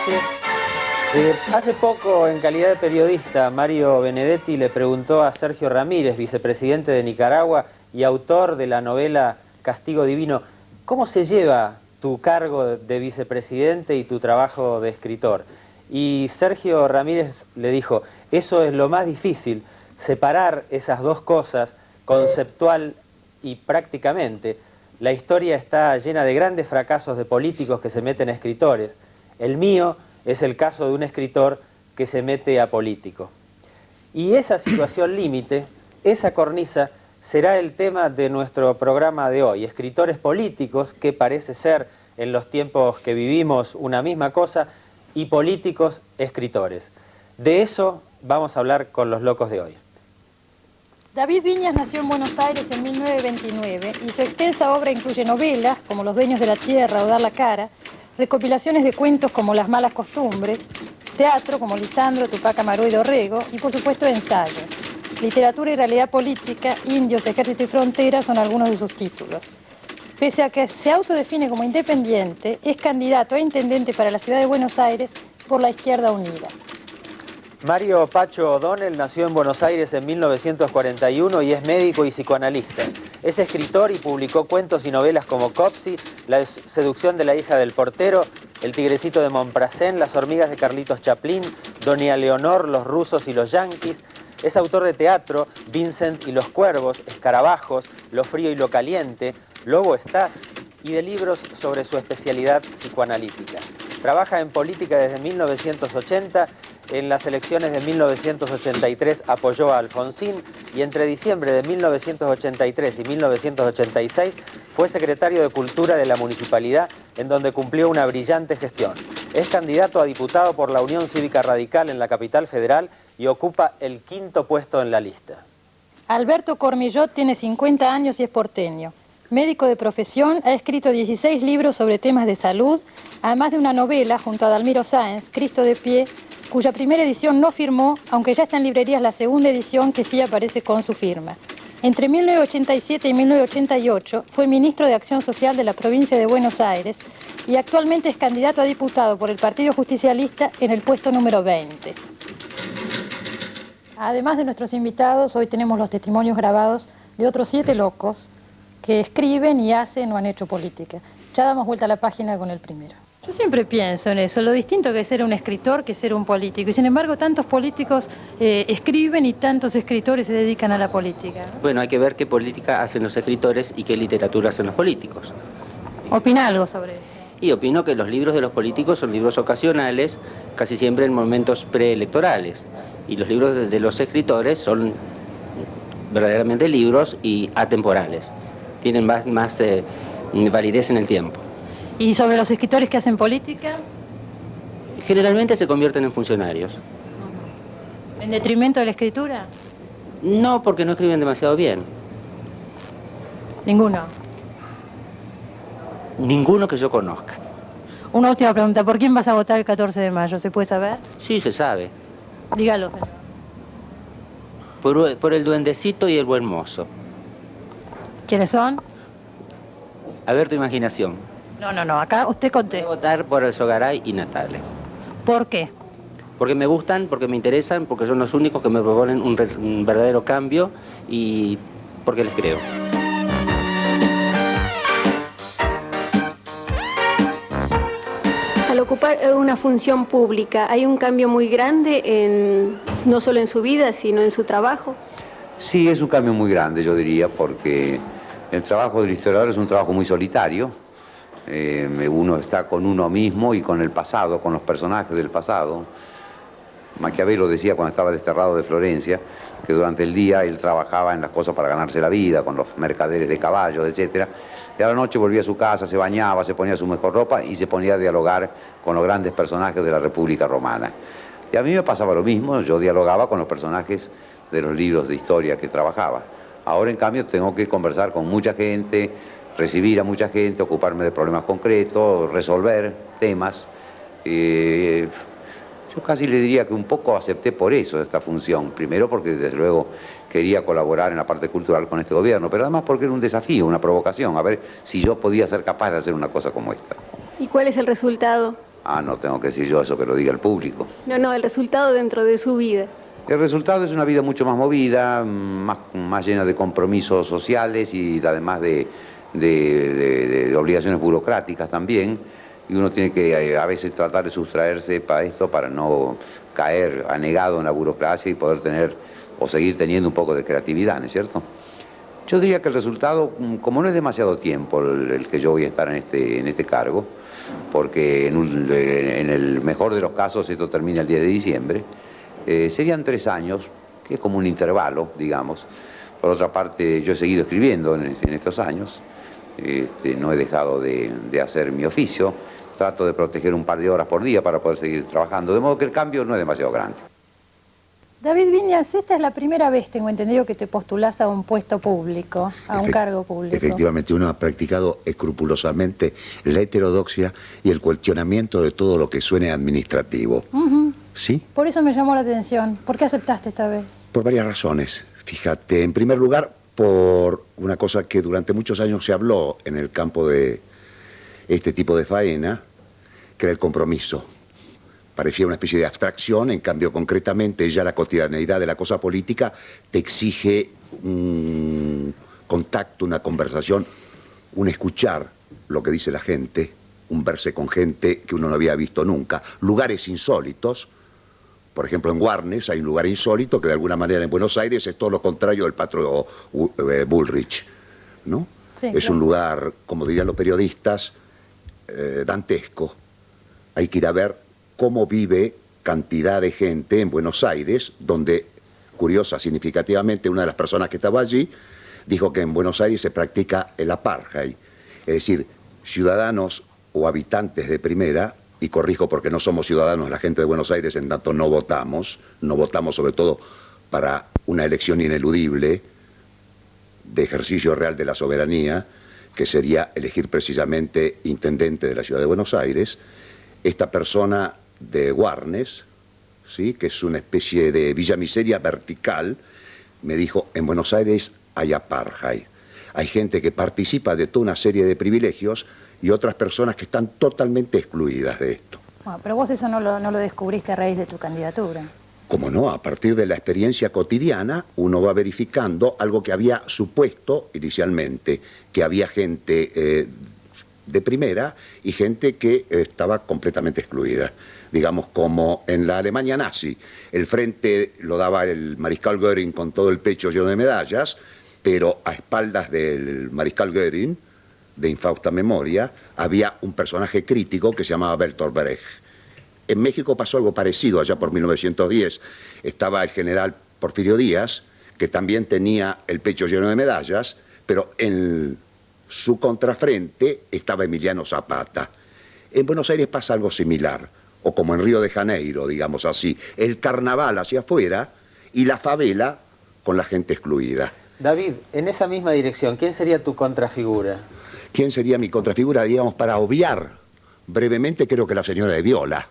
noches. Hace poco, en calidad de periodista, Mario Benedetti le preguntó a Sergio Ramírez, vicepresidente de Nicaragua y autor de la novela Castigo Divino, ¿cómo se lleva tu cargo de vicepresidente y tu trabajo de escritor? Y Sergio Ramírez le dijo, eso es lo más difícil, separar esas dos cosas conceptual y prácticamente. La historia está llena de grandes fracasos de políticos que se meten a escritores. El mío es el caso de un escritor que se mete a político. Y esa situación límite, esa cornisa, será el tema de nuestro programa de hoy. Escritores políticos, que parece ser en los tiempos que vivimos una misma cosa, y políticos escritores. De eso vamos a hablar con los locos de hoy. David Viñas nació en Buenos Aires en 1929 y su extensa obra incluye novelas como Los dueños de la tierra o Dar la cara, recopilaciones de cuentos como Las malas costumbres, teatro como Lisandro, Tupac Amaru y Dorrego y por supuesto ensayo. Literatura y realidad política, Indios, Ejército y Frontera son algunos de sus títulos. Pese a que se autodefine como independiente, es candidato a intendente para la ciudad de Buenos Aires por la Izquierda Unida. Mario Pacho O'Donnell nació en Buenos Aires en 1941 y es médico y psicoanalista. Es escritor y publicó cuentos y novelas como Copsi, La seducción de la hija del portero, El tigrecito de Montparnasse, Las hormigas de Carlitos Chaplin, Doña Leonor, Los rusos y los yanquis. Es autor de teatro, Vincent y los cuervos, Escarabajos, Lo frío y lo caliente, Lobo estás, y de libros sobre su especialidad psicoanalítica. Trabaja en política desde 1980. En las elecciones de 1983 apoyó a Alfonsín y entre diciembre de 1983 y 1986 fue secretario de Cultura de la Municipalidad, en donde cumplió una brillante gestión. Es candidato a diputado por la Unión Cívica Radical en la capital federal y ocupa el 5º puesto en la lista. Alberto Cormillot tiene 50 años y es porteño. Médico de profesión, ha escrito 16 libros sobre temas de salud, además de una novela junto a Dalmiro Sáenz, Cristo de pie, cuya primera edición no firmó, aunque ya está en librerías la segunda edición que sí aparece con su firma. Entre 1987 y 1988 fue ministro de Acción Social de la provincia de Buenos Aires y actualmente es candidato a diputado por el Partido Justicialista en el puesto número 20. Además de nuestros invitados, hoy tenemos los testimonios grabados de otros 7 locos que escriben y hacen o han hecho política. Ya damos vuelta a la página con el primero. Yo siempre pienso en eso, lo distinto que es ser un escritor que ser un político. Y sin embargo, tantos políticos escriben y tantos escritores se dedican a la política, ¿no? Bueno, hay que ver qué política hacen los escritores y qué literatura hacen los políticos. ¿Opina algo sobre eso? Y opino que los libros de los políticos son libros ocasionales, casi siempre en momentos preelectorales. Y los libros de los escritores son verdaderamente libros y atemporales. Tienen más validez en el tiempo. ¿Y sobre los escritores que hacen política? Generalmente se convierten en funcionarios. ¿En detrimento de la escritura? No, porque no escriben demasiado bien. Ninguno. Ninguno que yo conozca. Una última pregunta, ¿por quién vas a votar el 14 de mayo? ¿Se puede saber? Sí, se sabe. Dígalo, señor. Por el duendecito y el buen mozo. ¿Quiénes son? A ver tu imaginación. No, acá usted Voy conté. a votar por el Sogaray y Natale. ¿Por qué? Porque me gustan, porque me interesan, porque son los únicos que me proponen un verdadero cambio y porque les creo. Al ocupar una función pública, ¿hay un cambio muy grande no solo en su vida, sino en su trabajo? Sí, es un cambio muy grande, yo diría, porque el trabajo del historiador es un trabajo muy solitario. Uno está con uno mismo y con el pasado, con los personajes del pasado. Maquiavelo decía cuando estaba desterrado de Florencia que durante el día él trabajaba en las cosas para ganarse la vida, con los mercaderes de caballos, etc. Y a la noche volvía a su casa, se bañaba, se ponía su mejor ropa y se ponía a dialogar con los grandes personajes de la República Romana. Y a mí me pasaba lo mismo, yo dialogaba con los personajes de los libros de historia que trabajaba. Ahora, en cambio, tengo que conversar con mucha gente, recibir a mucha gente, ocuparme de problemas concretos, resolver temas. Yo casi le diría que un poco acepté por eso esta función. Primero porque desde luego quería colaborar en la parte cultural con este gobierno, pero además porque era un desafío, una provocación, a ver si yo podía ser capaz de hacer una cosa como esta. ¿Y cuál es el resultado? Ah, no tengo que decir yo eso, que lo diga el público. No, el resultado dentro de su vida. El resultado es una vida mucho más movida, más llena de compromisos sociales y además de obligaciones burocráticas también. Y uno tiene que a veces tratar de sustraerse para esto, para no caer anegado en la burocracia y poder tener o seguir teniendo un poco de creatividad, ¿no es cierto? Yo diría que el resultado, como no es demasiado tiempo el que yo voy a estar en este cargo, porque en el mejor de los casos esto termina el 10 de diciembre, serían 3 años, que es como un intervalo, digamos. Por otra parte, yo he seguido escribiendo en estos años, no he dejado de hacer mi oficio, trato de proteger un par de horas por día para poder seguir trabajando, de modo que el cambio no es demasiado grande. David Viñas, esta es la primera vez, tengo entendido, que te postulás a un puesto público, a un cargo público. Efectivamente, uno ha practicado escrupulosamente la heterodoxia y el cuestionamiento de todo lo que suene administrativo. ¿Sí? Por eso me llamó la atención. ¿Por qué aceptaste esta vez? Por varias razones. Fíjate, en primer lugar, por una cosa que durante muchos años se habló en el campo de este tipo de faena, que era el compromiso. Parecía una especie de abstracción, en cambio concretamente ya la cotidianeidad de la cosa política te exige un contacto, una conversación, un escuchar lo que dice la gente, un verse con gente que uno no había visto nunca, lugares insólitos. Por ejemplo, en Warnes hay un lugar insólito que de alguna manera en Buenos Aires es todo lo contrario del Patro Bullrich, ¿no? Sí, es claro. un lugar, como dirían los periodistas, dantesco. Hay que ir a ver cómo vive cantidad de gente en Buenos Aires, donde, curiosa, significativamente, una de las personas que estaba allí dijo que en Buenos Aires se practica el apartheid, es decir, ciudadanos o habitantes de primera, y corrijo porque no somos ciudadanos la gente de Buenos Aires, en tanto no votamos sobre todo para una elección ineludible de ejercicio real de la soberanía, que sería elegir precisamente intendente de la ciudad de Buenos Aires. Esta persona de Warnes, ¿sí?, que es una especie de villa miseria vertical, me dijo, en Buenos Aires hay apartheid. Hay gente que participa de toda una serie de privilegios y otras personas que están totalmente excluidas de esto. Bueno, pero vos eso no lo descubriste a raíz de tu candidatura. ¿Cómo no? A partir de la experiencia cotidiana uno va verificando algo que había supuesto inicialmente, que había gente de primera y gente que estaba completamente excluida. Digamos, como en la Alemania nazi, el frente lo daba el mariscal Göring con todo el pecho lleno de medallas, pero a espaldas del mariscal Göring, de infausta memoria, había un personaje crítico que se llamaba Bertolt Brecht. En México pasó algo parecido, allá por 1910. Estaba el general Porfirio Díaz, que también tenía el pecho lleno de medallas, pero en su contrafrente estaba Emiliano Zapata. En Buenos Aires pasa algo similar, o como en Río de Janeiro, digamos así, el carnaval hacia afuera y la favela con la gente excluida. David, en esa misma dirección, ¿quién sería tu contrafigura? ¿Quién sería mi contrafigura? Digamos, para obviar brevemente, creo que la señora de Viola.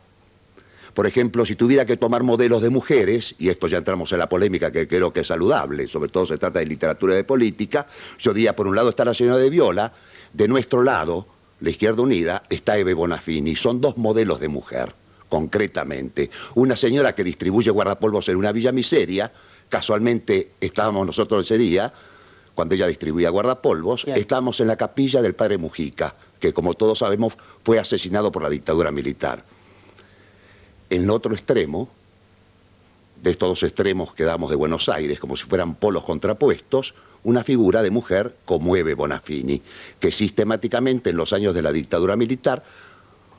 Por ejemplo, si tuviera que tomar modelos de mujeres, y esto ya entramos en la polémica que creo que es saludable, sobre todo se trata de literatura y de política, yo diría, por un lado está la señora de Viola, de nuestro lado, la Izquierda Unida, está Eve Bonafini. Son dos modelos de mujer, concretamente. Una señora que distribuye guardapolvos en una villa miseria, casualmente estábamos nosotros ese día, cuando ella distribuía guardapolvos, estábamos en la capilla del padre Mujica, que como todos sabemos fue asesinado por la dictadura militar. En el otro extremo, de estos dos extremos que damos de Buenos Aires, como si fueran polos contrapuestos, una figura de mujer como Eve Bonafini, que sistemáticamente en los años de la dictadura militar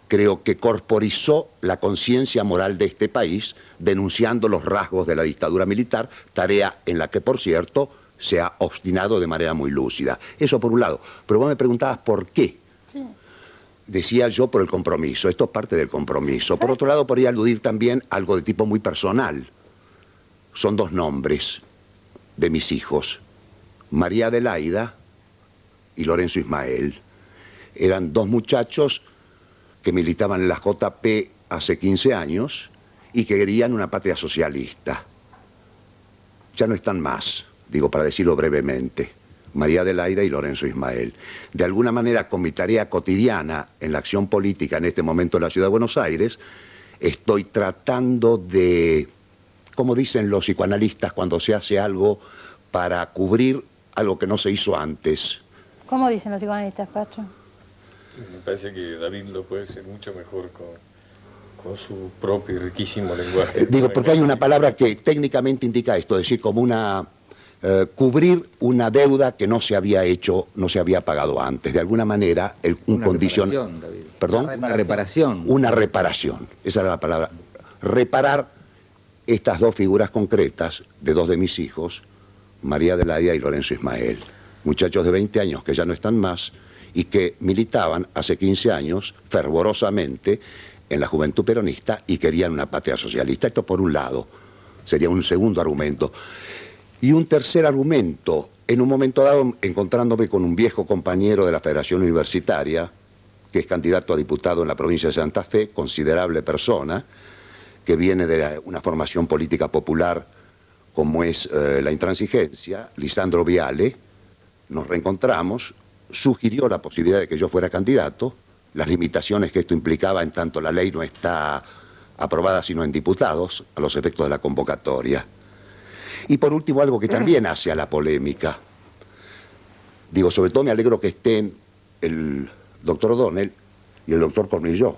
creo que corporizó la conciencia moral de este país, denunciando los rasgos de la dictadura militar, tarea en la que, por cierto, se ha obstinado de manera muy lúcida. Eso por un lado. Pero vos me preguntabas por qué. Sí. Decía yo por el compromiso, esto es parte del compromiso. Por otro lado, podría aludir también a algo de tipo muy personal. Son dos nombres de mis hijos, María Adelaida y Lorenzo Ismael. Eran dos muchachos que militaban en la JP hace 15 años y que querían una patria socialista. Ya no están más, digo para decirlo brevemente. María Adelaida y Lorenzo Ismael. De alguna manera, con mi tarea cotidiana en la acción política en este momento en la Ciudad de Buenos Aires, estoy tratando de, como dicen los psicoanalistas cuando se hace algo para cubrir algo que no se hizo antes. ¿Cómo dicen los psicoanalistas, Pacho? Me parece que David lo puede hacer mucho mejor con su propio y riquísimo lenguaje. Digo, porque hay una palabra que técnicamente indica esto, es decir, como una... cubrir una deuda que no se había hecho, no se había pagado antes. De alguna manera, un condición... David. ¿Perdón? Una reparación. Una reparación, esa era la palabra. Reparar estas dos figuras concretas de dos de mis hijos, María Adelaida y Lorenzo Ismael. Muchachos de 20 años que ya no están más y que militaban hace 15 años fervorosamente en la juventud peronista y querían una patria socialista. Esto por un lado, sería un segundo argumento. Y un tercer argumento, en un momento dado, encontrándome con un viejo compañero de la Federación Universitaria, que es candidato a diputado en la provincia de Santa Fe, considerable persona, que viene de una formación política popular como es la intransigencia, Lisandro Viale, nos reencontramos, sugirió la posibilidad de que yo fuera candidato, las limitaciones que esto implicaba en tanto la ley no está aprobada sino en diputados, a los efectos de la convocatoria. Y por último, algo que también hace a la polémica. Digo, sobre todo me alegro que estén el doctor O'Donnell y el doctor Cornilló.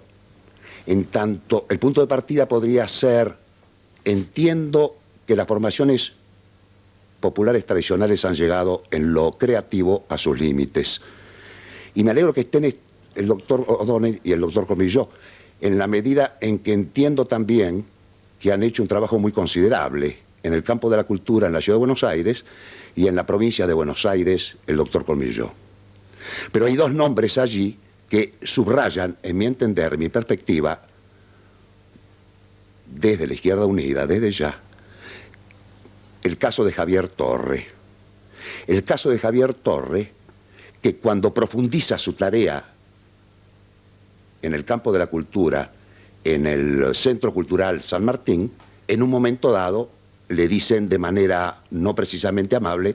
En tanto, el punto de partida podría ser, entiendo que las formaciones populares tradicionales han llegado en lo creativo a sus límites. Y me alegro que estén el doctor O'Donnell y el doctor Cornilló, en la medida en que entiendo también que han hecho un trabajo muy considerable en el campo de la cultura en la Ciudad de Buenos Aires y en la provincia de Buenos Aires, el doctor Cornilló. Pero hay dos nombres allí que subrayan, en mi entender, mi perspectiva, desde la Izquierda Unida, desde ya, el caso de Javier Torre. El caso de Javier Torre, que cuando profundiza su tarea en el campo de la cultura, en el Centro Cultural San Martín, en un momento dado le dicen de manera no precisamente amable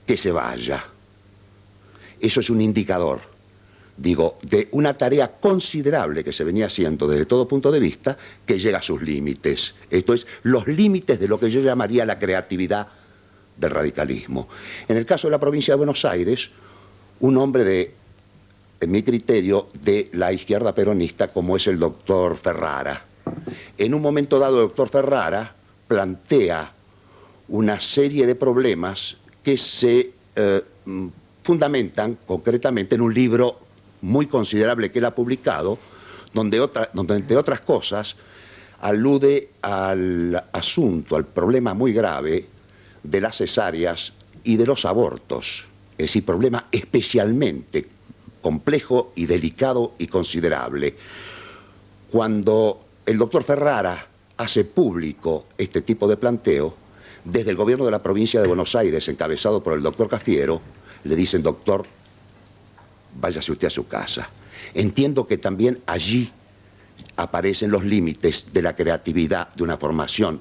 que se vaya. Eso es un indicador, digo, de una tarea considerable que se venía haciendo desde todo punto de vista que llega a sus límites. Esto es, los límites de lo que yo llamaría la creatividad del radicalismo. En el caso de la provincia de Buenos Aires, un hombre de, en mi criterio, de la izquierda peronista como es el doctor Ferrara. En un momento dado, el doctor Ferrara plantea una serie de problemas que se fundamentan concretamente en un libro muy considerable que él ha publicado, donde entre otras cosas alude al asunto, al problema muy grave de las cesáreas y de los abortos. Es decir, problema especialmente complejo y delicado y considerable. Cuando el doctor Ferrara hace público este tipo de planteo, desde el gobierno de la provincia de Buenos Aires, encabezado por el doctor Cafiero, le dicen, doctor, váyase usted a su casa. Entiendo que también allí aparecen los límites de la creatividad de una formación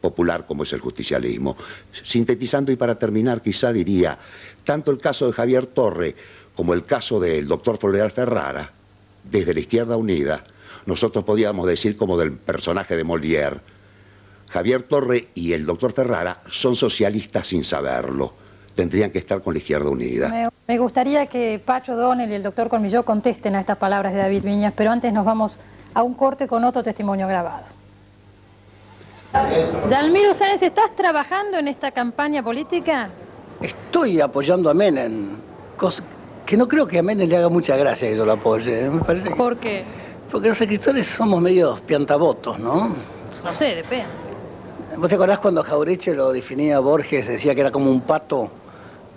popular como es el justicialismo. Sintetizando y para terminar, quizá diría, tanto el caso de Javier Torre como el caso del doctor Floreal Ferrara, desde la Izquierda Unida, nosotros podíamos decir como del personaje de Molière, Javier Torre y el doctor Ferrara son socialistas sin saberlo. Tendrían que estar con la Izquierda Unida. Me gustaría que Pacho O'Donnell y el doctor Cornilló contesten a estas palabras de David Viñas, pero antes nos vamos a un corte con otro testimonio grabado. Dalmiro Sáenz, ¿estás trabajando en esta campaña política? Estoy apoyando a Menem, que no creo que a Menem le haga mucha gracia que yo lo apoye. Me parece que... ¿Por qué? Porque los escritores somos medio piantavotos, ¿no? No sé, depende. ¿Vos te acordás cuando Jaureche lo definía a Borges, decía que era como un pato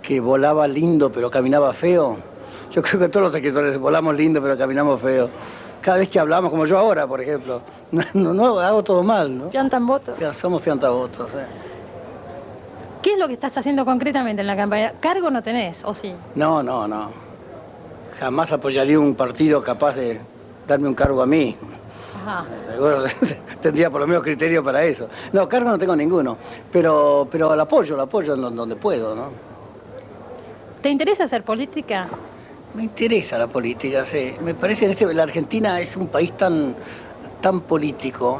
que volaba lindo pero caminaba feo? Yo creo que todos los escritores volamos lindo pero caminamos feo. Cada vez que hablamos, como yo ahora, por ejemplo, no hago todo mal, ¿no? ¿Piantavotos? Ya somos piantavotos, ¿eh? ¿Qué es lo que estás haciendo concretamente en la campaña? ¿Cargo no tenés, o sí? No. Jamás apoyaría un partido capaz de darme un cargo a mí. Ajá. Seguro tendría por lo menos criterio para eso. No, cargo no tengo ninguno, pero lo apoyo en donde puedo, ¿no? ¿Te interesa hacer política? Me interesa la política, sí. Me parece que la Argentina es un país tan político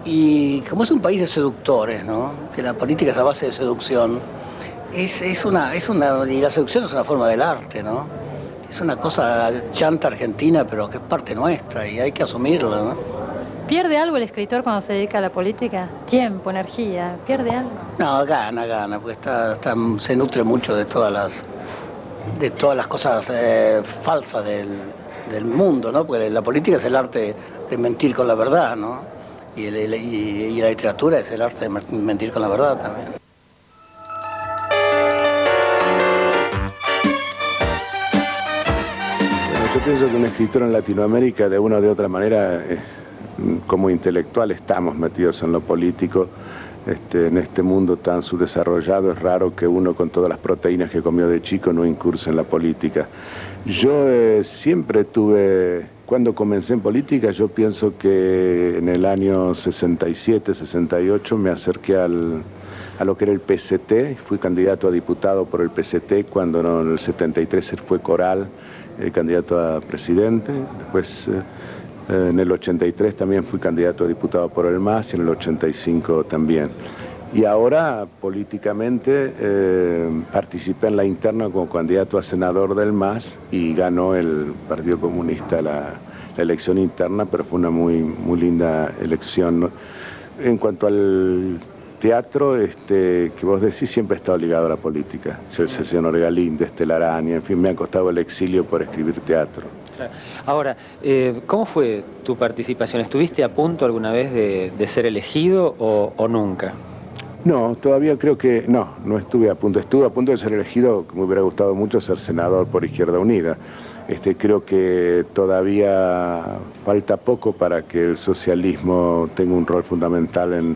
y como es un país de seductores, ¿no? Que la política es a base de seducción. Y la seducción es una forma del arte, ¿no? Es una cosa chanta argentina, pero que es parte nuestra y hay que asumirla, ¿no? ¿Pierde algo el escritor cuando se dedica a la política? Tiempo, energía, ¿pierde algo? No, gana, porque se nutre mucho de todas las cosas falsas del mundo, ¿no? Porque la política es el arte de mentir con la verdad, ¿no? Y la literatura es el arte de mentir con la verdad también. Bueno, yo pienso que un escritor en Latinoamérica, de una o de otra manera, como intelectual estamos metidos en lo político. En este mundo tan subdesarrollado es raro que uno con todas las proteínas que comió de chico no incurse en la política. Yo siempre cuando comencé en política, yo pienso que en el año 67, 68 me acerqué a lo que era el PCT, fui candidato a diputado por el PCT, cuando en el 73 fue Coral, candidato a presidente, después en el 83 también fui candidato a diputado por el MAS y en el 85 también. Y ahora, políticamente, participé en la interna como candidato a senador del MAS y ganó el Partido Comunista la elección interna, pero fue una muy linda elección, ¿no? En cuanto al teatro, que vos decís, siempre he estado ligado a la política. Soy el señor Galín, de Estela Araña, en fin, me ha costado el exilio por escribir teatro. Claro. Ahora, ¿cómo fue tu participación? ¿Estuviste a punto alguna vez de ser elegido o nunca? No, todavía creo que no estuve a punto. Estuve a punto de ser elegido, me hubiera gustado mucho ser senador por Izquierda Unida. Creo que todavía falta poco para que el socialismo tenga un rol fundamental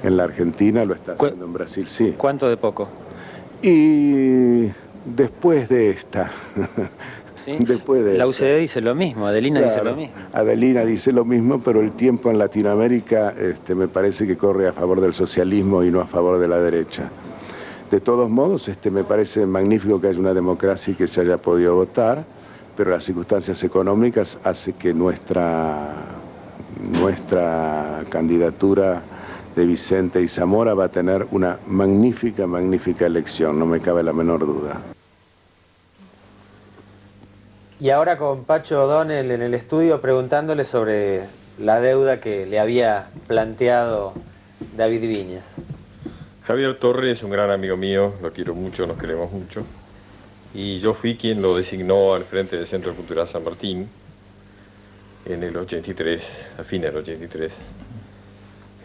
en la Argentina, lo está haciendo en Brasil, sí. ¿Cuánto de poco? Y después de esta... ¿Sí? La UCD dice lo mismo, Adelina dice lo mismo. Adelina dice lo mismo, pero el tiempo en Latinoamérica me parece que corre a favor del socialismo y no a favor de la derecha. De todos modos, me parece magnífico que haya una democracia y que se haya podido votar, pero las circunstancias económicas hacen que nuestra candidatura de Vicente y Zamora va a tener una magnífica elección, no me cabe la menor duda. Y ahora con Pacho O'Donnell en el estudio preguntándole sobre la deuda que le había planteado David Viñas. Javier Torres es un gran amigo mío, lo quiero mucho, nos queremos mucho. Y yo fui quien lo designó al frente del Centro Cultural San Martín en el 83, a fines del 83.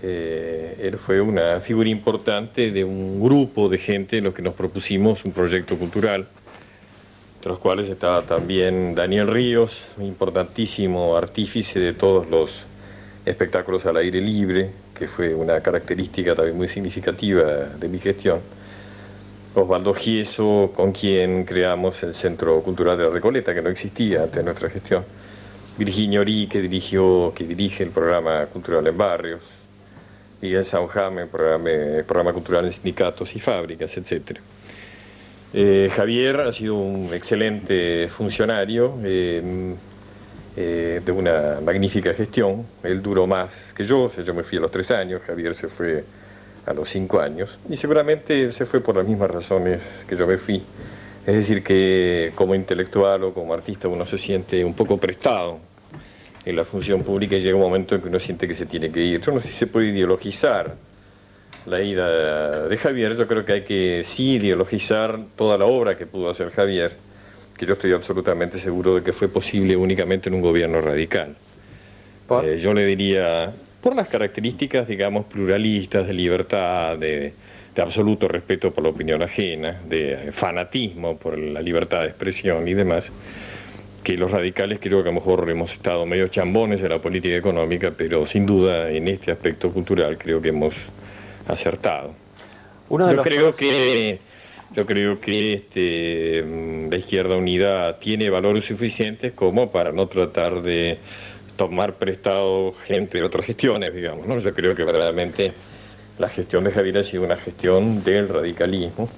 Él fue una figura importante de un grupo de gente en los que nos propusimos un proyecto cultural, entre los cuales estaba también Daniel Ríos, un importantísimo artífice de todos los espectáculos al aire libre, que fue una característica también muy significativa de mi gestión. Osvaldo Gieso, con quien creamos el Centro Cultural de la Recoleta, que no existía antes de nuestra gestión. Virginia Orí, que dirige el programa cultural en barrios. Miguel Saujame, el programa cultural en sindicatos y fábricas, etc. Javier ha sido un excelente funcionario de una magnífica gestión. Él duró más que yo me fui a los 3 años, Javier se fue a los 5 años y seguramente se fue por las mismas razones que yo me fui. Es decir, que como intelectual o como artista uno se siente un poco prestado en la función pública y llega un momento en que uno siente que se tiene que ir. Yo no sé si se puede ideologizar la ida de Javier. Yo creo que hay que sí ideologizar toda la obra que pudo hacer Javier, que yo estoy absolutamente seguro de que fue posible únicamente en un gobierno radical. Yo le diría, por las características, digamos, pluralistas, de libertad, de absoluto respeto por la opinión ajena, de fanatismo por la libertad de expresión y demás, que los radicales creo que a lo mejor hemos estado medio chambones en la política económica, pero sin duda en este aspecto cultural creo que hemos acertado. Yo creo que la Izquierda Unida tiene valores suficientes como para no tratar de tomar prestado gente de otras gestiones, digamos, ¿no? Yo creo que verdaderamente la gestión de Javier ha sido una gestión del radicalismo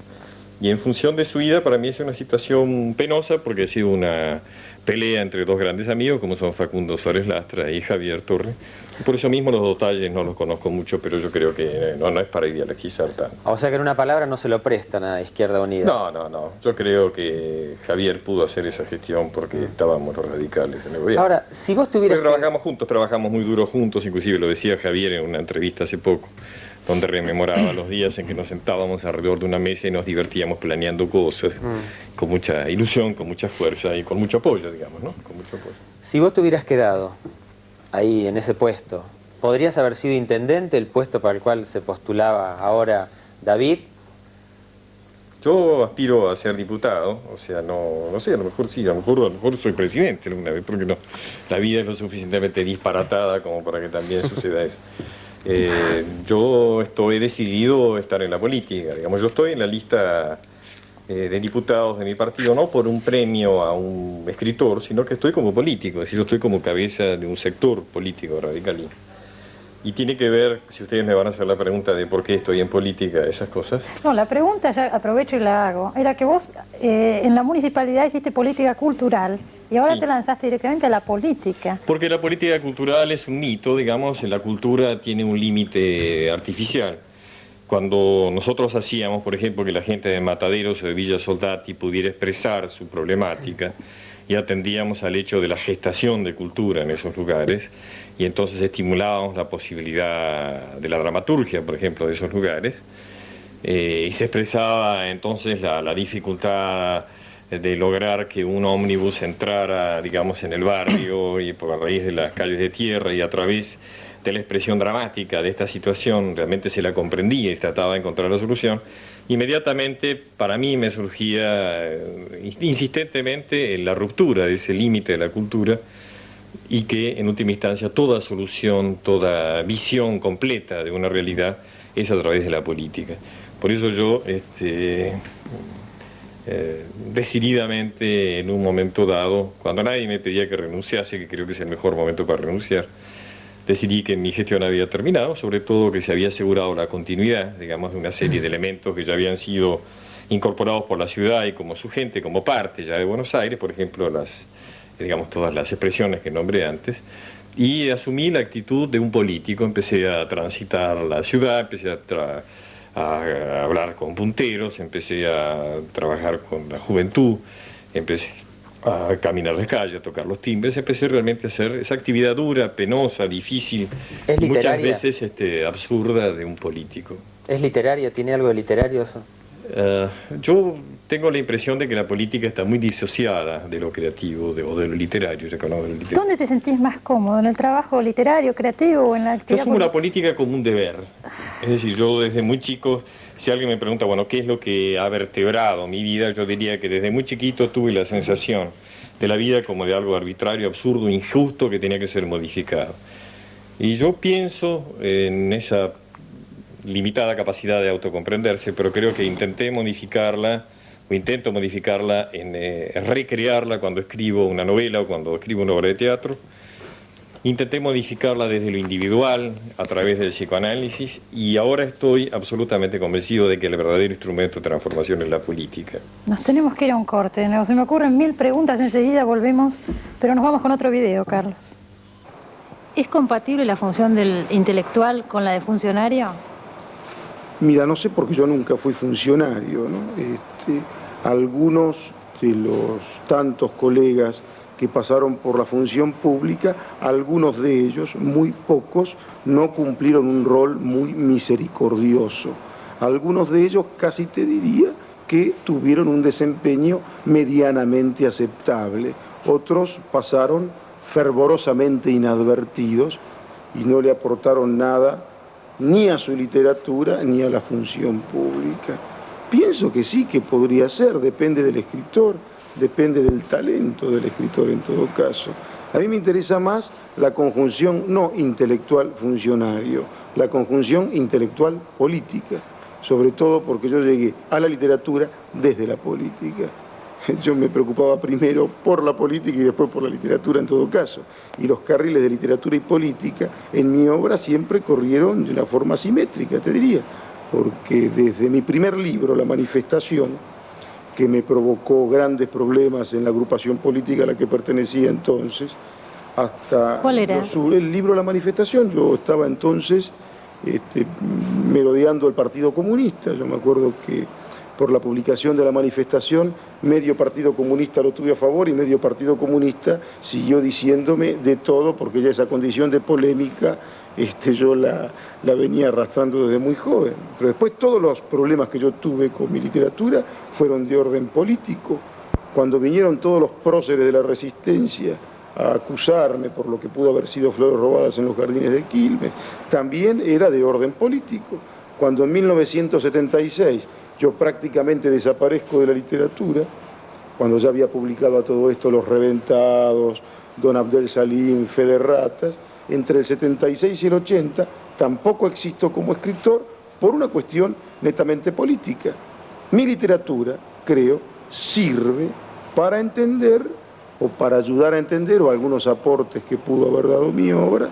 Y en función de su vida, para mí es una situación penosa porque ha sido una pelea entre dos grandes amigos, como son Facundo Suárez Lastra y Javier Torre. Y por eso mismo los detalles no los conozco mucho, pero yo creo que no es para ideologizar tanto. O sea que en una palabra no se lo prestan a Izquierda Unida. No. Yo creo que Javier pudo hacer esa gestión porque estábamos los radicales en el gobierno. Ahora, si vos tuvieras... Trabajamos juntos, trabajamos muy duro juntos, inclusive lo decía Javier en una entrevista hace poco, donde rememoraba los días en que nos sentábamos alrededor de una mesa y nos divertíamos planeando cosas, con mucha ilusión, con mucha fuerza y con mucho apoyo, digamos, ¿no? Con mucho apoyo. Si vos te hubieras quedado ahí, en ese puesto, ¿podrías haber sido intendente, el puesto para el cual se postulaba ahora David? Yo aspiro a ser diputado, o sea, no sé, a lo mejor sí, a lo mejor soy presidente alguna vez, porque no, la vida es lo suficientemente disparatada como para que también suceda eso. Yo estoy decidido a estar en la política, digamos, yo estoy en la lista de diputados de mi partido, no por un premio a un escritor, sino que estoy como político, es decir, yo estoy como cabeza de un sector político radicalista. Y tiene que ver, si ustedes me van a hacer la pregunta de por qué estoy en política, esas cosas. No, la pregunta, ya aprovecho y la hago, era que vos en la municipalidad hiciste política cultural y ahora Sí. te lanzaste directamente a la política. Porque la política cultural es un mito, digamos, la cultura tiene un límite artificial. Cuando nosotros hacíamos, por ejemplo, que la gente de Mataderos o de Villa Soldati pudiera expresar su problemática, y atendíamos al hecho de la gestación de cultura en esos lugares, y entonces estimulábamos la posibilidad de la dramaturgia, por ejemplo, de esos lugares, y se expresaba entonces la dificultad de lograr que un ómnibus entrara, digamos, en el barrio, y por a raíz de las calles de tierra y a través de la expresión dramática de esta situación, realmente se la comprendía y trataba de encontrar la solución. Inmediatamente para mí me surgía insistentemente la ruptura de ese límite de la cultura y que en última instancia toda solución, toda visión completa de una realidad es a través de la política. Por eso yo decididamente en un momento dado, cuando nadie me pedía que renunciase, que creo que es el mejor momento para renunciar, decidí que mi gestión había terminado, sobre todo que se había asegurado la continuidad, digamos, de una serie de elementos que ya habían sido incorporados por la ciudad y como su gente, como parte ya de Buenos Aires, por ejemplo, digamos, todas las expresiones que nombré antes, y asumí la actitud de un político, empecé a transitar la ciudad, empecé a hablar con punteros, empecé a trabajar con la juventud, empecé a caminar las calles, a tocar los timbres, empecé realmente a hacer esa actividad dura, penosa, difícil, y muchas veces absurda de un político. ¿Es literaria? ¿Tiene algo de literario eso? Yo tengo la impresión de que la política está muy disociada de lo creativo o de lo literario. ¿Dónde te sentís más cómodo? ¿En el trabajo literario, creativo o en la Yo actividad asumo la política como un deber. Es decir, yo desde muy chico, si alguien me pregunta, bueno, ¿qué es lo que ha vertebrado mi vida? Yo diría que desde muy chiquito tuve la sensación de la vida como de algo arbitrario, absurdo, injusto, que tenía que ser modificado. Y yo pienso en esa limitada capacidad de autocomprenderse, pero creo que intenté modificarla, o intento modificarla, en recrearla cuando escribo una novela o cuando escribo una obra de teatro. Intenté modificarla desde lo individual, a través del psicoanálisis, y ahora estoy absolutamente convencido de que el verdadero instrumento de transformación es la política. Nos tenemos que ir a un corte, ¿no? Se me ocurren 1000 preguntas, enseguida volvemos, pero nos vamos con otro video, Carlos. ¿Es compatible la función del intelectual con la de funcionario? Mira, no sé porque yo nunca fui funcionario, ¿no? Algunos de los tantos colegas que pasaron por la función pública, algunos de ellos, muy pocos, no cumplieron un rol muy misericordioso. Algunos de ellos, casi te diría, que tuvieron un desempeño medianamente aceptable. Otros pasaron fervorosamente inadvertidos y no le aportaron nada ni a su literatura ni a la función pública. Pienso que sí, que podría ser, depende del escritor, depende del talento del escritor en todo caso. A mí me interesa más la conjunción no intelectual-funcionario, la conjunción intelectual-política, sobre todo porque yo llegué a la literatura desde la política. Yo me preocupaba primero por la política y después por la literatura en todo caso. Y los carriles de literatura y política en mi obra siempre corrieron de una forma simétrica, te diría. porque desde mi primer libro, La Manifestación, que me provocó grandes problemas en la agrupación política a la que pertenecía entonces, hasta... ¿Cuál era? El libro La Manifestación. Yo estaba entonces merodeando el Partido Comunista. Yo me acuerdo que por la publicación de La Manifestación, medio Partido Comunista lo tuve a favor y medio Partido Comunista siguió diciéndome de todo, porque ya esa condición de polémica yo la venía arrastrando desde muy joven. Pero después todos los problemas que yo tuve con mi literatura fueron de orden político. Cuando vinieron todos los próceres de la resistencia a acusarme por lo que pudo haber sido flores robadas en los jardines de Quilmes, también era de orden político. Cuando en 1976 yo prácticamente desaparezco de la literatura, cuando ya había publicado a todo esto Los Reventados, Don Abdel Salim, Fe de Ratas, entre el 76 y el 80 tampoco existo como escritor por una cuestión netamente política. Mi literatura, creo, sirve para entender o para ayudar a entender, o algunos aportes que pudo haber dado mi obra,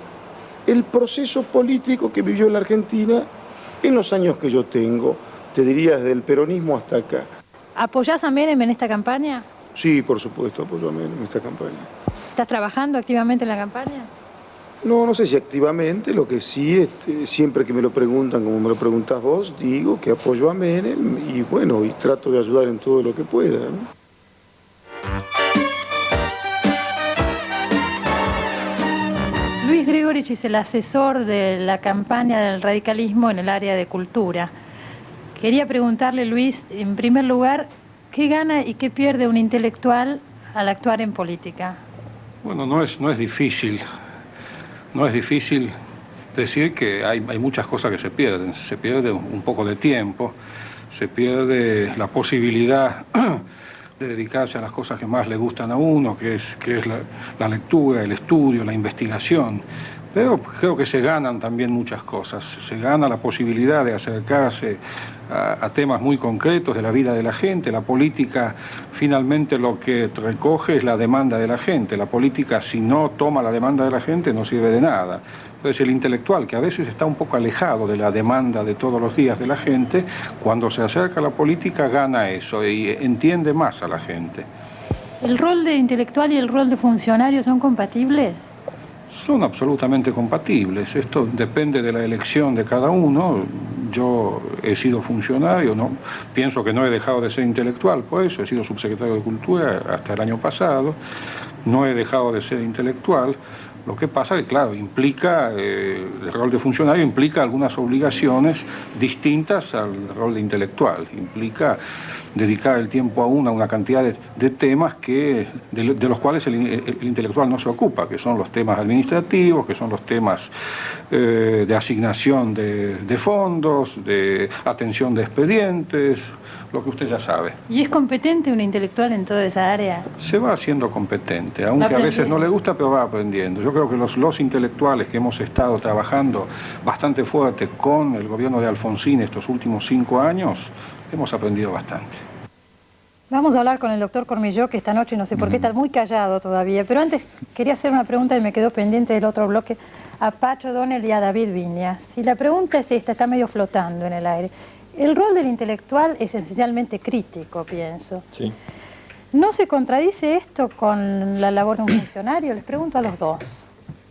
el proceso político que vivió la Argentina en los años que yo tengo, te diría desde el peronismo hasta acá. ¿Apoyás a Menem en esta campaña? Sí, por supuesto, apoyo a Menem en esta campaña. ¿Estás trabajando activamente en la campaña? No sé si activamente, lo que sí, siempre que me lo preguntan, como me lo preguntás vos, digo que apoyo a Menem y bueno, y trato de ayudar en todo lo que pueda, ¿no? Luis Gregorich es el asesor de la campaña del radicalismo en el área de cultura. Quería preguntarle, Luis, en primer lugar, ¿qué gana y qué pierde un intelectual al actuar en política? Bueno, no es difícil. No es difícil decir que hay muchas cosas que se pierden. Se pierde un poco de tiempo, se pierde la posibilidad de dedicarse a las cosas que más le gustan a uno, que es la lectura, el estudio, la investigación. Pero creo que se ganan también muchas cosas. Se gana la posibilidad de acercarse a temas muy concretos de la vida de la gente. La política finalmente lo que recoge es la demanda de la gente. La política, si no toma la demanda de la gente, no sirve de nada. Entonces el intelectual, que a veces está un poco alejado de la demanda de todos los días de la gente, cuando se acerca a la política gana eso y entiende más a la gente. ¿El rol de intelectual y el rol de funcionario son compatibles? Son absolutamente compatibles. Esto depende de la elección de cada uno. Yo he sido funcionario, ¿no? Pienso que no he dejado de ser intelectual, por eso he sido subsecretario de Cultura hasta el año pasado. No he dejado de ser intelectual. Lo que pasa es que, claro, implica, el rol de funcionario implica algunas obligaciones distintas al rol de intelectual. Implica dedicar el tiempo a una cantidad de temas de los cuales el intelectual no se ocupa, que son los temas administrativos, que son los temas de asignación de fondos, de atención de expedientes, lo que usted ya sabe. ¿Y es competente un intelectual en toda esa área? Se va haciendo competente, aunque a veces no le gusta, pero va aprendiendo. Yo creo que los intelectuales que hemos estado trabajando bastante fuerte con el gobierno de Alfonsín estos últimos 5 años, hemos aprendido bastante. Vamos a hablar con el doctor Cormillot, que esta noche no sé por qué está muy callado todavía, pero antes quería hacer una pregunta y me quedó pendiente del otro bloque a Pacho O'Donnell y a David Viñas. Si la pregunta es esta, está medio flotando en el aire. El rol del intelectual es esencialmente crítico, pienso. Sí. ¿No se contradice esto con la labor de un funcionario? Les pregunto a los dos.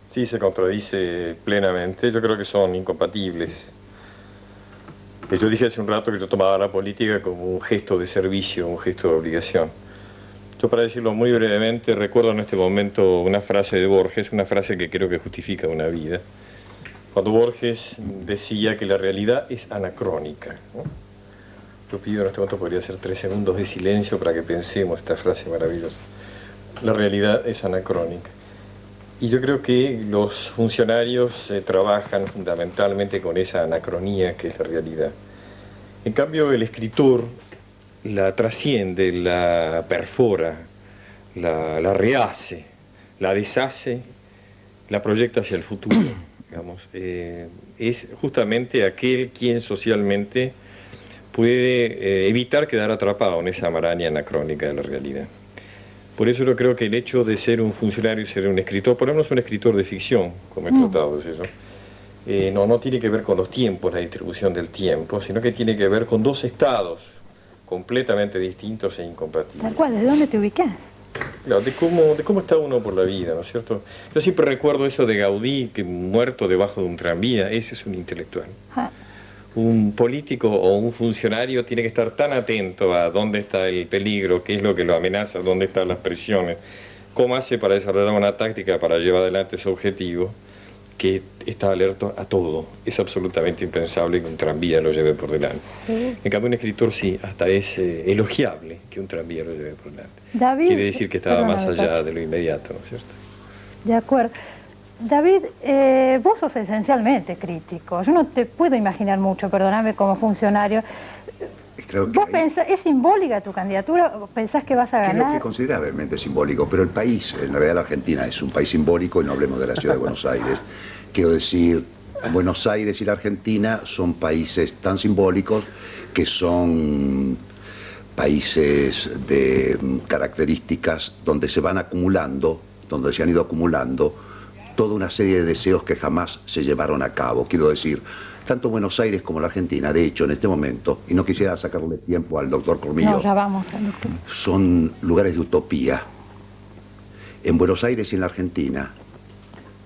Sí, se contradice plenamente. Yo creo que son incompatibles. Yo dije hace un rato que yo tomaba la política como un gesto de servicio, un gesto de obligación. Yo, para decirlo muy brevemente, recuerdo en este momento una frase de Borges, una frase que creo que justifica una vida. Cuando Borges decía que la realidad es anacrónica, ¿no? Yo pido en este momento, podría hacer 3 segundos de silencio para que pensemos esta frase maravillosa. La realidad es anacrónica. Y yo creo que los funcionarios trabajan fundamentalmente con esa anacronía que es la realidad. En cambio, el escritor la trasciende, la perfora, la rehace, la deshace, la proyecta hacia el futuro. Digamos, es justamente aquel quien socialmente puede evitar quedar atrapado en esa maraña anacrónica de la realidad. Por eso yo creo que el hecho de ser un funcionario y ser un escritor, por lo menos un escritor de ficción, como he tratado de ser yo, no tiene que ver con los tiempos, la distribución del tiempo, sino que tiene que ver con dos estados completamente distintos e incompatibles. Tal cual, ¿desde dónde te ubicás? Claro, de cómo está uno por la vida, ¿no es cierto? Yo siempre recuerdo eso de Gaudí, que muerto debajo de un tranvía, ese es un intelectual. Ah. Un político o un funcionario tiene que estar tan atento a dónde está el peligro, qué es lo que lo amenaza, dónde están las presiones, cómo hace para desarrollar una táctica para llevar adelante su objetivo, que está alerta a todo. Es absolutamente impensable que un tranvía lo lleve por delante. Sí. En cambio, un escritor sí, hasta es elogiable que un tranvía lo lleve por delante. David, quiere decir que estaba más allá de lo inmediato, ¿no es cierto? De acuerdo. David, vos sos esencialmente crítico. Yo no te puedo imaginar mucho, perdóname, como funcionario. ¿Vos pensás, es simbólica tu candidatura? ¿Pensás que vas a ganar? Creo que es considerablemente simbólico, pero el país, en realidad la Argentina es un país simbólico, y no hablemos de la ciudad de Buenos Aires. Quiero decir, Buenos Aires y la Argentina son países tan simbólicos que son países de características donde se van acumulando, donde se han ido acumulando toda una serie de deseos que jamás se llevaron a cabo. Quiero decir, tanto Buenos Aires como la Argentina, de hecho, en este momento, y no quisiera sacarle tiempo al doctor Cormillo, no, ya vamos al doctor, son lugares de utopía. En Buenos Aires y en la Argentina,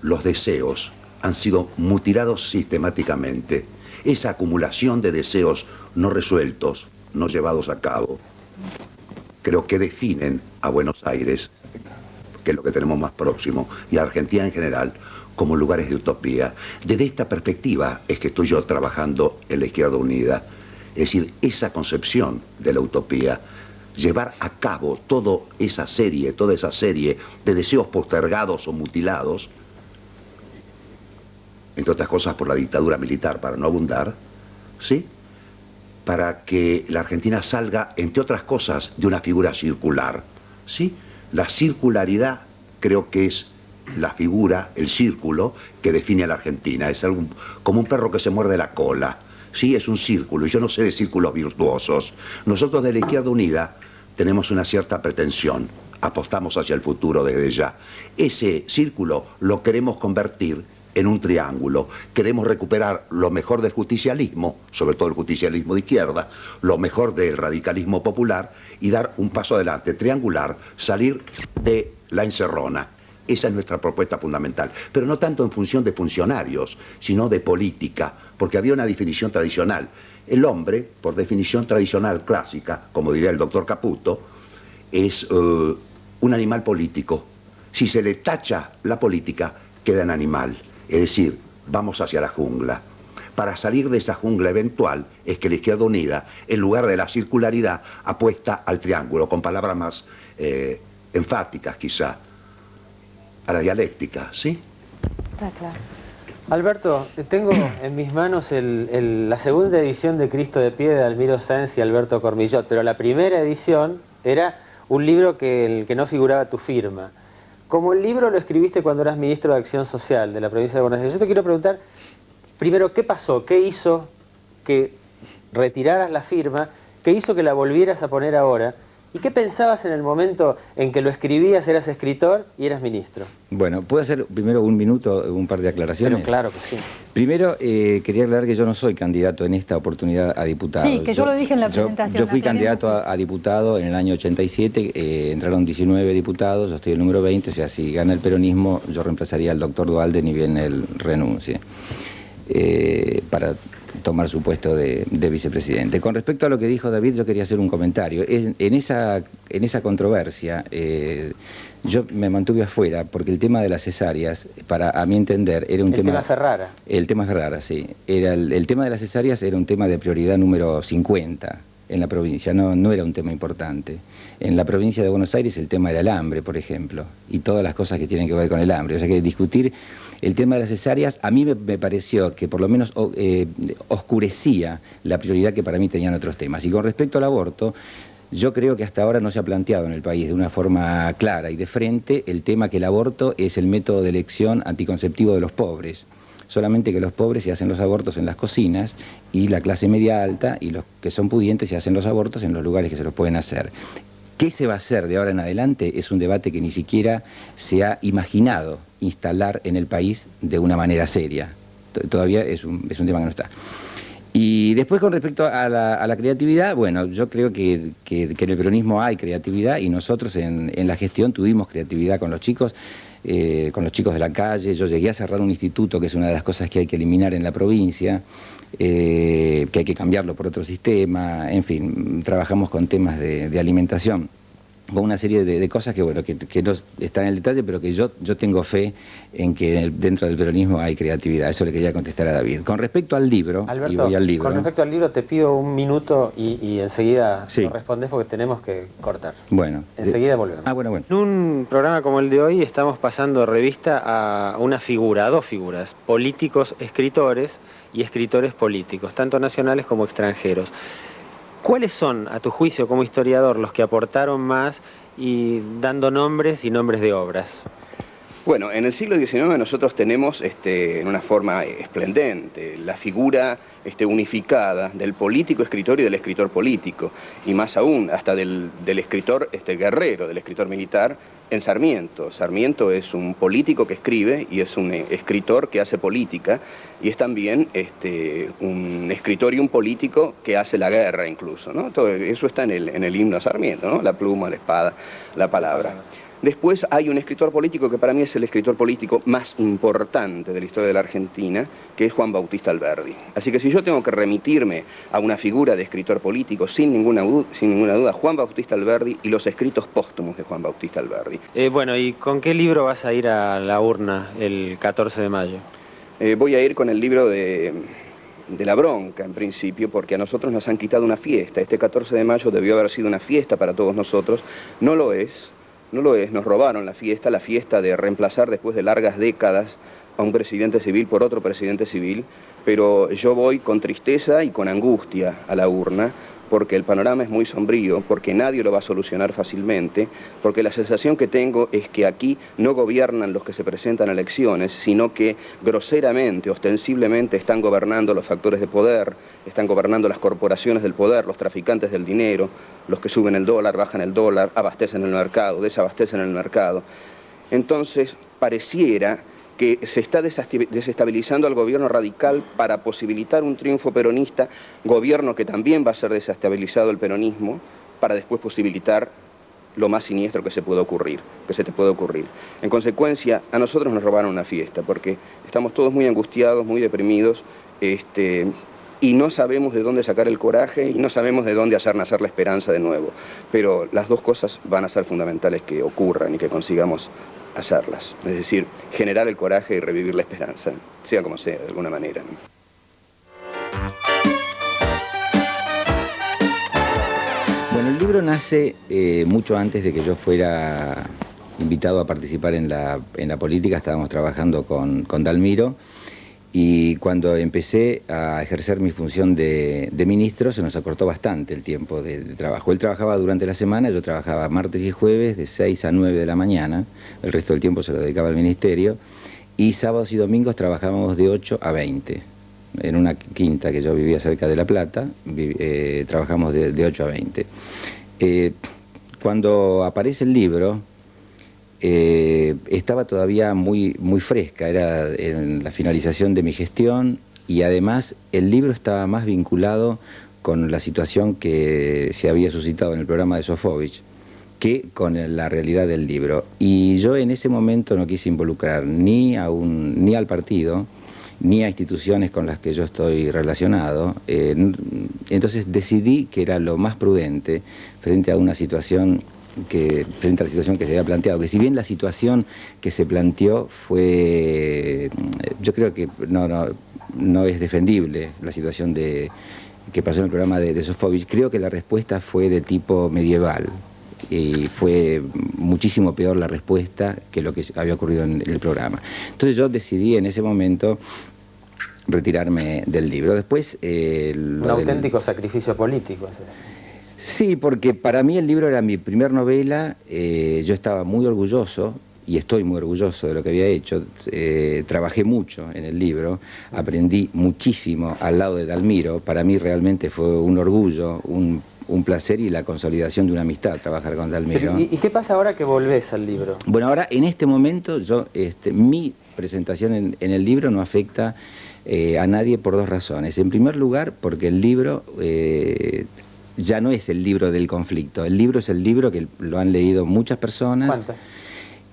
los deseos han sido mutilados sistemáticamente. Esa acumulación de deseos no resueltos, no llevados a cabo, creo que definen a Buenos Aires, que es lo que tenemos más próximo, y a Argentina en general, como lugares de utopía. Desde esta perspectiva es que estoy yo trabajando en la Izquierda Unida. Es decir, esa concepción de la utopía, llevar a cabo toda esa serie de deseos postergados o mutilados, entre otras cosas por la dictadura militar, para no abundar, ¿sí?, para que la Argentina salga, entre otras cosas, de una figura circular, ¿sí? La circularidad creo que es la figura, el círculo, que define a la Argentina. Es algo como un perro que se muerde la cola. Sí, es un círculo, y yo no sé de círculos virtuosos. Nosotros de la Izquierda Unida tenemos una cierta pretensión, apostamos hacia el futuro desde ya. Ese círculo lo queremos convertir en un triángulo. Queremos recuperar lo mejor del justicialismo, sobre todo el justicialismo de izquierda, lo mejor del radicalismo popular, y dar un paso adelante, triangular, salir de la encerrona. Esa es nuestra propuesta fundamental, pero no tanto en función de funcionarios, sino de política, porque había una definición tradicional. El hombre, por definición tradicional clásica, como diría el doctor Caputo, es un animal político. Si se le tacha la política, queda en animal. Es decir, vamos hacia la jungla. Para salir de esa jungla eventual es que la Izquierda Unida, en lugar de la circularidad, apuesta al triángulo, con palabras más enfáticas quizá, a la dialéctica, ¿sí? Está claro. Alberto, tengo en mis manos la segunda edición de Cristo de Pie de Almiro Sáenz y Alberto Cormillot, pero la primera edición era un libro en el que no figuraba tu firma. Como el libro lo escribiste cuando eras ministro de Acción Social de la provincia de Buenos Aires, yo te quiero preguntar, primero, ¿qué pasó? ¿Qué hizo que retiraras la firma? ¿Qué hizo que la volvieras a poner ahora? ¿Y qué pensabas en el momento en que lo escribías, eras escritor y eras ministro? Bueno, ¿puedo hacer primero un minuto, un par de aclaraciones? Pero claro que sí. Primero, quería aclarar que yo no soy candidato en esta oportunidad a diputado. Sí, que yo lo dije en la presentación. Yo fui candidato a diputado en el año 87, entraron 19 diputados, yo estoy el número 20, o sea, si gana el peronismo, yo reemplazaría al doctor Duhalde ni bien él renuncie, para tomar su puesto de vicepresidente. Con respecto a lo que dijo David, yo quería hacer un comentario. En esa controversia, yo me mantuve afuera, porque el tema de las cesáreas, a mi entender, era un tema... El tema Ferrara. El tema Ferrara, sí. El tema de las cesáreas era un tema de prioridad número 50 en la provincia, no era un tema importante. En la provincia de Buenos Aires el tema era el hambre, por ejemplo, y todas las cosas que tienen que ver con el hambre. O sea que discutir el tema de las cesáreas, a mí me pareció que por lo menos oscurecía la prioridad que para mí tenían otros temas. Y con respecto al aborto, yo creo que hasta ahora no se ha planteado en el país de una forma clara y de frente el tema que el aborto es el método de elección anticonceptivo de los pobres. Solamente que los pobres se hacen los abortos en las cocinas y la clase media alta y los que son pudientes se hacen los abortos en los lugares que se los pueden hacer. ¿Qué se va a hacer de ahora en adelante? Es un debate que ni siquiera se ha imaginado instalar en el país de una manera seria. todavía es un tema que no está. Y después con respecto a la creatividad, bueno, yo creo que en el peronismo hay creatividad y nosotros en la gestión tuvimos creatividad con los chicos de la calle. Yo llegué a cerrar un instituto, que es una de las cosas que hay que eliminar en la provincia, que hay que cambiarlo por otro sistema, en fin, trabajamos con temas de alimentación, con una serie de cosas que, bueno, que no están en el detalle, pero que yo tengo fe en que dentro del peronismo hay creatividad. Eso le quería contestar a David. Con respecto al libro, Alberto, y voy al libro, con respecto al libro te pido un minuto y enseguida sí, lo respondes porque tenemos que cortar. Bueno. Enseguida volvemos. Bueno. En un programa como el de hoy estamos pasando revista a una figura, a dos figuras, políticos escritores y escritores políticos, tanto nacionales como extranjeros. ¿Cuáles son, a tu juicio como historiador, los que aportaron más y dando nombres y nombres de obras? Bueno, en el siglo XIX nosotros tenemos en una forma esplendente la figura unificada del político escritor y del escritor político, y más aún hasta del escritor guerrero, del escritor militar en Sarmiento. Sarmiento es un político que escribe y es un escritor que hace política, y es también un escritor y un político que hace la guerra incluso, ¿no? Todo eso está en el himno a Sarmiento, ¿no? La pluma, la espada, la palabra. Después hay un escritor político que para mí es el escritor político más importante de la historia de la Argentina, que es Juan Bautista Alberdi. Así que si yo tengo que remitirme a una figura de escritor político, sin ninguna duda, Juan Bautista Alberdi y los escritos póstumos de Juan Bautista Alberdi. Bueno, ¿y con qué libro vas a ir a la urna el 14 de mayo? Voy a ir con el libro de la bronca, en principio, porque a nosotros nos han quitado una fiesta. Este 14 de mayo debió haber sido una fiesta para todos nosotros. No lo es, nos robaron la fiesta de reemplazar después de largas décadas a un presidente civil por otro presidente civil, pero yo voy con tristeza y con angustia a la urna, porque el panorama es muy sombrío, porque nadie lo va a solucionar fácilmente, porque la sensación que tengo es que aquí no gobiernan los que se presentan a elecciones, sino que groseramente, ostensiblemente están gobernando los factores de poder, están gobernando las corporaciones del poder, los traficantes del dinero, los que suben el dólar, bajan el dólar, abastecen el mercado, desabastecen el mercado. Entonces, pareciera que se está desestabilizando al gobierno radical para posibilitar un triunfo peronista, gobierno que también va a ser desestabilizado el peronismo, para después posibilitar lo más siniestro que se te puede ocurrir. En consecuencia, a nosotros nos robaron una fiesta, porque estamos todos muy angustiados, muy deprimidos, y no sabemos de dónde sacar el coraje y no sabemos de dónde hacer nacer la esperanza de nuevo. Pero las dos cosas van a ser fundamentales que ocurran y que consigamos hacerlas. Es decir, generar el coraje y revivir la esperanza, sea como sea, de alguna manera, ¿no? Bueno, el libro nace mucho antes de que yo fuera invitado a participar en la política. Estábamos trabajando con Dalmiro, y cuando empecé a ejercer mi función de ministro se nos acortó bastante el tiempo de trabajo. Él trabajaba durante la semana, yo trabajaba martes y jueves de 6 a 9 de la mañana, el resto del tiempo se lo dedicaba al ministerio, y sábados y domingos trabajábamos de 8 a 20. En una quinta que yo vivía cerca de La Plata, trabajamos de 8 a 20. Cuando aparece el libro, estaba todavía muy fresca, era en la finalización de mi gestión, y además el libro estaba más vinculado con la situación que se había suscitado en el programa de Sofovich que con la realidad del libro. Y yo en ese momento no quise involucrar ni al partido, ni a instituciones con las que yo estoy relacionado. Entonces decidí que era lo más prudente frente a la situación que se había planteado, que si bien la situación que se planteó fue, yo creo que no es defendible la situación que pasó en el programa de Sofovich, creo que la respuesta fue de tipo medieval, y fue muchísimo peor la respuesta que lo que había ocurrido en el programa. Entonces yo decidí en ese momento retirarme del libro. Después un auténtico sacrificio político es eso. Sí, porque para mí el libro era mi primer novela, yo estaba muy orgulloso, y estoy muy orgulloso de lo que había hecho, trabajé mucho en el libro, aprendí muchísimo al lado de Dalmiro, para mí realmente fue un orgullo, un placer y la consolidación de una amistad trabajar con Dalmiro. Pero, ¿y qué pasa ahora que volvés al libro? Bueno, ahora en este momento mi presentación en el libro no afecta a nadie por dos razones. En primer lugar, porque el libro ya no es el libro del conflicto. El libro es el libro que lo han leído muchas personas. ¿Cuántas?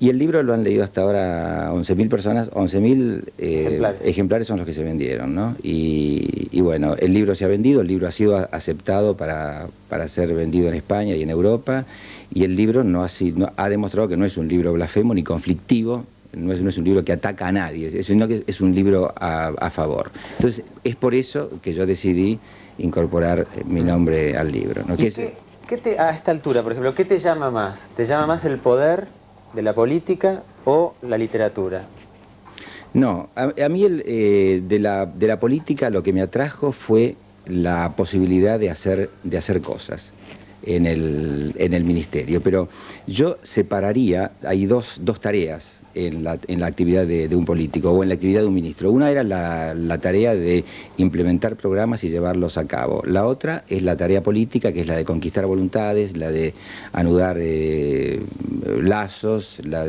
Y el libro lo han leído hasta ahora 11.000 personas, 11.000 ejemplares son los que se vendieron, ¿no? Y bueno, el libro se ha vendido, el libro ha sido aceptado para ser vendido en España y en Europa, y el libro ha demostrado que no es un libro blasfemo ni conflictivo, no es un libro que ataca a nadie, sino que es un libro a favor. Entonces, es por eso que yo decidí incorporar mi nombre al libro, ¿no? A esta altura, por ejemplo, ¿qué te llama más? ¿Te llama más el poder de la política o la literatura? No, a mí de la política lo que me atrajo fue la posibilidad de hacer cosas en el ministerio, pero yo separaría, hay dos tareas en la actividad de un político o en la actividad de un ministro. Una era la tarea de implementar programas y llevarlos a cabo. La otra es la tarea política, que es la de conquistar voluntades, la de anudar lazos, la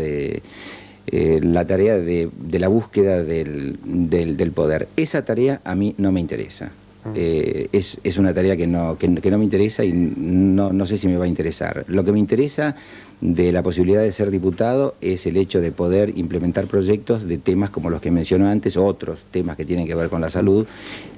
tarea de la búsqueda del poder. Esa tarea a mí no me interesa. Es una tarea que no me interesa y no sé si me va a interesar. Lo que me interesa de la posibilidad de ser diputado es el hecho de poder implementar proyectos de temas como los que mencioné antes, otros temas que tienen que ver con la salud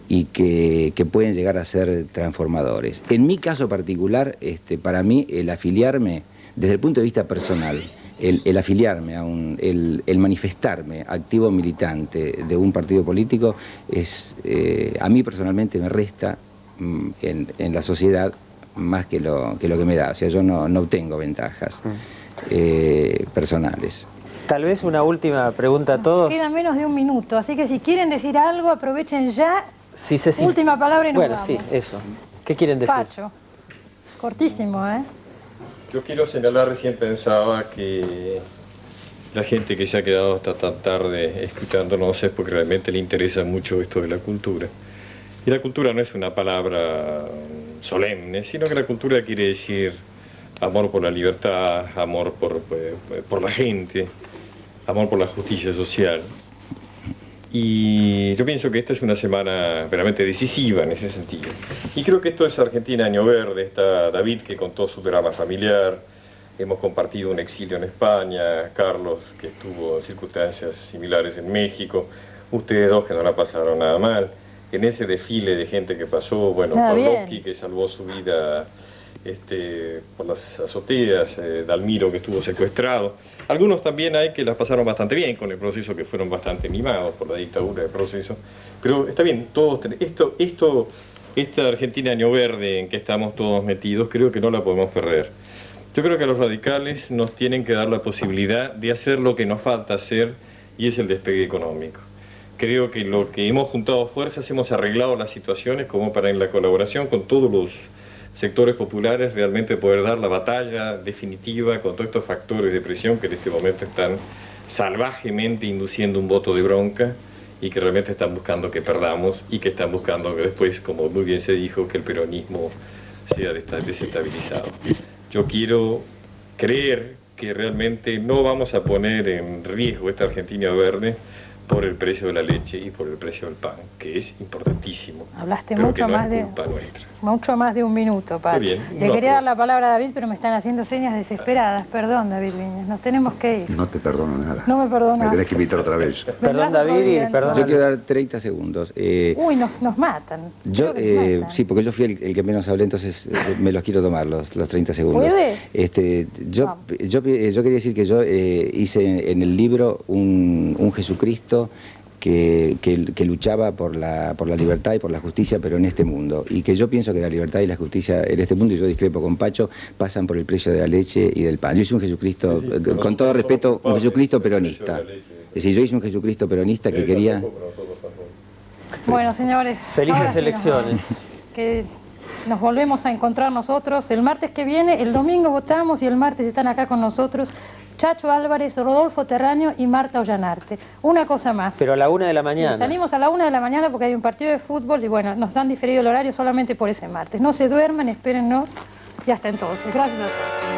y que pueden llegar a ser transformadores. En mi caso particular, para mí el afiliarme, desde el punto de vista personal, el afiliarme el manifestarme activo militante de un partido político a mí personalmente me resta en la sociedad más que lo que me da. O sea, yo no obtengo ventajas personales. Tal vez una última pregunta a todos. Queda menos de un minuto, así que si quieren decir algo, aprovechen ya. Sí, Ceci. Última palabra y nos vamos. Bueno, sí, eso. ¿Qué quieren decir? Pacho. Cortísimo, ¿eh? Yo quiero señalar, recién pensaba que la gente que se ha quedado hasta tan tarde escuchándonos es porque realmente le interesa mucho esto de la cultura. Y la cultura no es una palabra solemne, sino que la cultura quiere decir amor por la libertad, amor por la gente, amor por la justicia social. Y yo pienso que esta es una semana realmente decisiva en ese sentido. Y creo que esto es Argentina Año Verde. Está David, que contó su drama familiar. Hemos compartido un exilio en España. Carlos, que estuvo en circunstancias similares en México. Ustedes dos, que no la pasaron nada mal. En ese desfile de gente que pasó, bueno, Pavlovsky, que salvó su vida por las azoteas, Dalmiro, que estuvo secuestrado. Algunos también hay que las pasaron bastante bien con el proceso, que fueron bastante mimados por la dictadura del proceso. Pero está bien, esta Argentina Año Verde en que estamos todos metidos, creo que no la podemos perder. Yo creo que a los radicales nos tienen que dar la posibilidad de hacer lo que nos falta hacer, y es el despegue económico. Creo que lo que hemos juntado fuerzas, hemos arreglado las situaciones como para en la colaboración con todos los sectores populares realmente poder dar la batalla definitiva con todos estos factores de presión que en este momento están salvajemente induciendo un voto de bronca y que realmente están buscando que perdamos y que están buscando que después, como muy bien se dijo, que el peronismo sea desestabilizado. Yo quiero creer que realmente no vamos a poner en riesgo esta Argentina Verde por el precio de la leche y por el precio del pan, que es importantísimo. Hablaste mucho más de un minuto, Pacho. Bien, Le quería dar la palabra a David, pero me están haciendo señas desesperadas. Perdón, David Viñas, nos tenemos que ir. No te perdono nada. No me perdonas. Me tenés que invitar otra vez. Perdón, David, y perdón. Yo quiero dar 30 segundos. Nos matan. Sí, porque yo fui el que menos hablé, entonces me los quiero tomar, los 30 segundos. ¿Puede? Yo quería decir que yo hice en el libro un Jesucristo que luchaba por la libertad y por la justicia, pero en este mundo. Y que yo pienso que la libertad y la justicia en este mundo, y yo discrepo con Pacho, pasan por el precio de la leche y del pan. Yo hice un Jesucristo, con todo respeto, un Jesucristo peronista. Es decir, yo hice un Jesucristo peronista que quería... Bueno, señores, felices elecciones. Que nos volvemos a encontrar nosotros el martes que viene. El domingo votamos y el martes están acá con nosotros Chacho Álvarez, Rodolfo Terraño y Marta Ollanarte. Una cosa más. Pero a la 1 de la mañana. Sí, salimos a la 1 de la mañana porque hay un partido de fútbol y bueno, nos han diferido el horario solamente por ese martes. No se duerman, espérennos y hasta entonces. Gracias a todos.